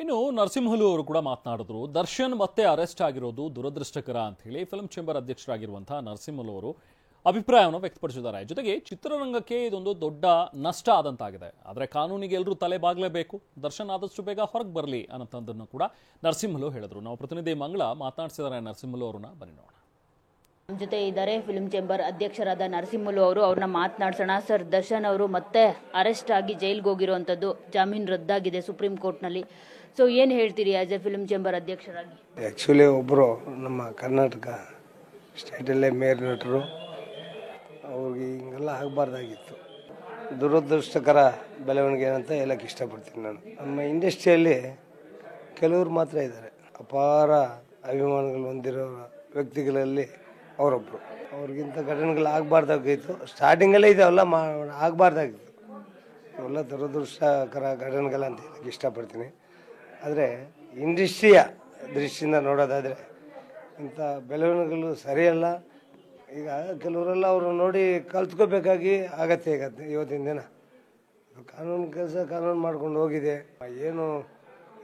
ಇನ್ನು ನರಸಿಂಹಲು ಅವರು ಕೂಡ ಮಾತನಾಡಿದ್ರು. ದರ್ಶನ್ ಮತ್ತೆ ಅರೆಸ್ಟ್ ಆಗಿರೋದು ದುರದೃಷ್ಟಕರ ಅಂತ ಹೇಳಿ ಫಿಲ್ಮ್ ಚೇಂಬರ್ ಅಧ್ಯಕ್ಷರಾಗಿರುವಂತಹ ನರಸಿಂಹಲು ಅವರು ಅಭಿಪ್ರಾಯವನ್ನು ವ್ಯಕ್ತಪಡಿಸಿದ್ದಾರೆ. ಜೊತೆಗೆ ಚಿತ್ರರಂಗಕ್ಕೆ ಇದೊಂದು ದೊಡ್ಡ ನಷ್ಟ ಆದಂತಾಗಿದೆ. ಆದರೆ ಕಾನೂನಿಗೆ ಎಲ್ಲರೂ ತಲೆ ಬಾಗಲೇಬೇಕು. ದರ್ಶನ್ ಆದಷ್ಟು ಬೇಗ ಹೊರಗೆ ಬರಲಿ ಅನ್ನೋದನ್ನು ಕೂಡ ನರಸಿಂಹಲು ಹೇಳಿದ್ರು. ನಾವು ಪ್ರತಿನಿಧಿ ಮಂಗಳ ಮಾತನಾಡಿಸಿದ್ದಾರೆ ನರಸಿಂಹಲು ಅವರನ್ನ, ಬನ್ನಿ ನೋಡೋಣ. ನಮ್ಮ ಜೊತೆ ಇದ್ದಾರೆ ಫಿಲ್ಮ್ ಚೇಂಬರ್ ಅಧ್ಯಕ್ಷರಾದ ನರಸಿಂಹಲು ಅವರು. ಅವ್ರನ್ನ ಮಾತನಾಡ್ಸೋಣ. ಸರ್, ದರ್ಶನ್ ಅವರು ಮತ್ತೆ ಅರೆಸ್ಟ್ ಆಗಿ ಜೈಲ್ಗೆ ಹೋಗಿರುವಂಥದ್ದು, ಜಾಮೀನು ರದ್ದಾಗಿದೆ ಸುಪ್ರೀಂ ಕೋರ್ಟ್ನಲ್ಲಿ. ಸೊ ಏನು ಹೇಳ್ತೀರಿ ಆಸ್ ಎ ಫಿಲ್ಮ್ ಚೇಂಬರ್ ಅಧ್ಯಕ್ಷರಾಗಿ? ಆ್ಯಕ್ಚುಲಿ ಒಬ್ಬರು ನಮ್ಮ ಕರ್ನಾಟಕ ಸ್ಟೇಟಲ್ಲೇ ಮೇಯರ್ ನಟರು, ಅವ್ರಿಗೆ ಹಿಂಗೆಲ್ಲ ಆಗಬಾರ್ದಾಗಿತ್ತು. ದುರದೃಷ್ಟಕರ ಬೆಳವಣಿಗೆ ಅಂತ ಹೇಳಕ್ಕೆ ಇಷ್ಟಪಡ್ತೀನಿ ನಾನು. ನಮ್ಮ ಇಂಡಸ್ಟ್ರಿಯಲ್ಲಿ ಕೆಲವರು ಮಾತ್ರ ಇದ್ದಾರೆ, ಅಪಾರ ಅಭಿಮಾನಿಗಳು ಹೊಂದಿರೋ ವ್ಯಕ್ತಿಗಳಲ್ಲಿ ಅವರೊಬ್ಬರು. ಅವ್ರಿಗಿಂತ ಘಟನೆಗಳು ಆಗಬಾರ್ದಾಗಿತ್ತು. ಸ್ಟಾರ್ಟಿಂಗಲ್ಲೇ ಇದೆಲ್ಲ ಆಗಬಾರ್ದಾಗಿತ್ತು. ಇವೆಲ್ಲ ದುರದೃಷ್ಟಕರ ಘಟನೆಗಳಂತ ಹೇಳಕ್ಕೆ ಇಷ್ಟಪಡ್ತೀನಿ. ಆದರೆ ಇಂಡಸ್ಟ್ರಿಯ ದೃಷ್ಟಿಯಿಂದ ನೋಡೋದಾದರೆ ಇಂಥ ಬೆಳವಣಿಗೆಗಳು ಸರಿಯಲ್ಲ. ಈಗ ಕೆಲವರೆಲ್ಲ ಅವರು ನೋಡಿ ಕಲ್ತ್ಕೋಬೇಕಾಗಿ ಆಗತ್ತೆ. ಇವತ್ತಿನ ದಿನ ಕಾನೂನು ಕೆಲಸ ಕಾನೂನು ಮಾಡ್ಕೊಂಡು ಹೋಗಿದೆ. ಏನು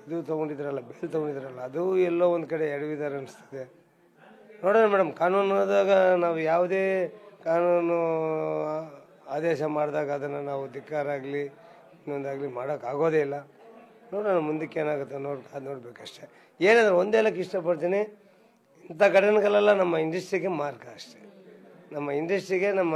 ಇದು ತೊಗೊಂಡಿದ್ರಲ್ಲ, ಬೇಲ್ ತೊಗೊಂಡಿದ್ರಲ್ಲ, ಅದು ಎಲ್ಲೋ ಒಂದು ಕಡೆ ಎಡವಿದ್ದಾರೆ ಅನಿಸ್ತದೆ. ನೋಡೋಣ ಮೇಡಮ್, ಕಾನೂನಾದಾಗ ನಾವು ಯಾವುದೇ ಕಾನೂನು ಆದೇಶ ಮಾಡಿದಾಗ ಅದನ್ನು ನಾವು ಧಿಕ್ಕಾರಾಗಲಿ ಇನ್ನೊಂದಾಗಲಿ ಮಾಡೋಕ್ಕಾಗೋದೇ ಇಲ್ಲ. ನೋಡೋಣ ಮುಂದಕ್ಕೆ ಏನಾಗುತ್ತೆ ಅದು ನೋಡಬೇಕಷ್ಟೇ. ಏನಾದರೂ ಒಂದೇ ಹೇಳಕ್ಕೆ ಇಷ್ಟಪಡ್ತೀನಿ, ಇಂಥ ಘಟನೆಗಳೆಲ್ಲ ನಮ್ಮ ಇಂಡಸ್ಟ್ರಿಗೆ ಮಾರ್ಗ ಅಷ್ಟೇ. ನಮ್ಮ ಇಂಡಸ್ಟ್ರಿಗೆ, ನಮ್ಮ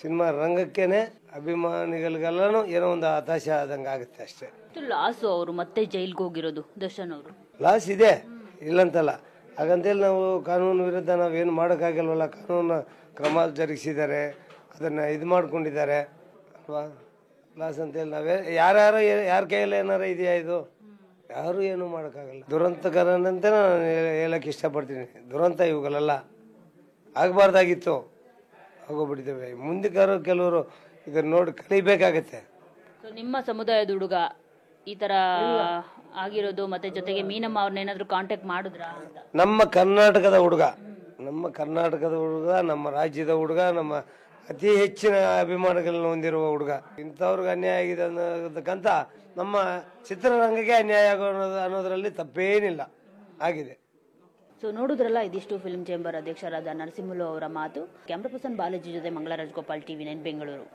ಸಿನಿಮಾ ರಂಗಕ್ಕೇನೆ, ಅಭಿಮಾನಿಗಳಿಗೆಲ್ಲನೂ ಏನೋ ಒಂದು ಹತಾಶೆ ಆದಂಗೆ ಆಗುತ್ತೆ ಅಷ್ಟೇ. ಲಾಸು ಅವರು ಮತ್ತೆ ಜೈಲ್ಗೆ ಹೋಗಿರೋದು ದರ್ಶನ್ ಅವರು. ಲಾಸ್ ಇದೆ, ಇಲ್ಲಂತಲ್ಲ. ಹಾಗಂತೇಳಿ ನಾವು ಕಾನೂನು ವಿರುದ್ಧ ನಾವೇನು ಮಾಡೋಕ್ಕಾಗಲ್ವಲ್ಲ. ಕಾನೂನು ಕ್ರಮ ಜರುಗಿಸಿದ್ದಾರೆ, ಅದನ್ನು ಇದು ಮಾಡ್ಕೊಂಡಿದ್ದಾರೆ ಅಲ್ವಾ. ಲಾಸ್ ಅಂತೇಳಿ ನಾವೇ ಯಾರ ಕೈಯಲ್ಲಿ ಏನಾರ ಇದೆಯಾ? ಇದು ಯಾರು ಏನೂ ಮಾಡೋಕ್ಕಾಗಲ್ಲ. ದುರಂತಕರನಂತ ನಾನು ಹೇಳಕ್ಕೆ ಇಷ್ಟಪಡ್ತೀನಿ. ದುರಂತ ಇವುಗಳೆಲ್ಲ ಆಗಬಾರ್ದಾಗಿತ್ತು, ಆಗೋಗ್ಬಿಟ್ಟಿದ್ದೇವೆ. ಮುಂದಕ್ಕಾರು ಕೆಲವರು ಇದನ್ನು ನೋಡಿ ಕಲಿಬೇಕಾಗತ್ತೆ. ಸೊ ನಿಮ್ಮ ಸಮುದಾಯದ ಹುಡುಗ ಈ ಥರ ಆಗಿರೋದು, ಮತ್ತೆ ಜೊತೆಗೆ ಮೀನಮ್ಮ ಅವ್ರನ್ನೇನಾದರೂ ಕಾಂಟ್ಯಾಕ್ಟ್ ಮಾಡಿದ್ರಾ? ನಮ್ಮ ಕರ್ನಾಟಕದ ಹುಡುಗ, ನಮ್ಮ ರಾಜ್ಯದ ಹುಡುಗ, ನಮ್ಮ ಅತಿ ಹೆಚ್ಚಿನ ಅಭಿಮಾನಿಗಳನ್ನ ಹೊಂದಿರುವ ಹುಡುಗ. ಇಂಥವ್ರಿಗೆ ಅನ್ಯಾಯ ಆಗಿದೆ ಅನ್ನೋದಕ್ಕಂತ ನಮ್ಮ ಚಿತ್ರರಂಗಕ್ಕೆ ಅನ್ಯಾಯ ಅನ್ನೋದರಲ್ಲಿ ತಪ್ಪೇನಿಲ್ಲ, ಆಗಿದೆ. ಸೊ ನೋಡಿದ್ರಲ್ಲ, ಇದಿಷ್ಟು ಫಿಲ್ಮ್ ಚೇಂಬರ್ ಅಧ್ಯಕ್ಷರಾದ ನರಸಿಂಹಲು ಅವರ ಮಾತು. ಕ್ಯಾಮ್ರಾ ಪರ್ಸನ್ ಬಾಲಾಜಿ ಜೊತೆ ಮಂಗಳ ರಾಜಗೋಪಾಲ್, TV9 ಬೆಂಗಳೂರು.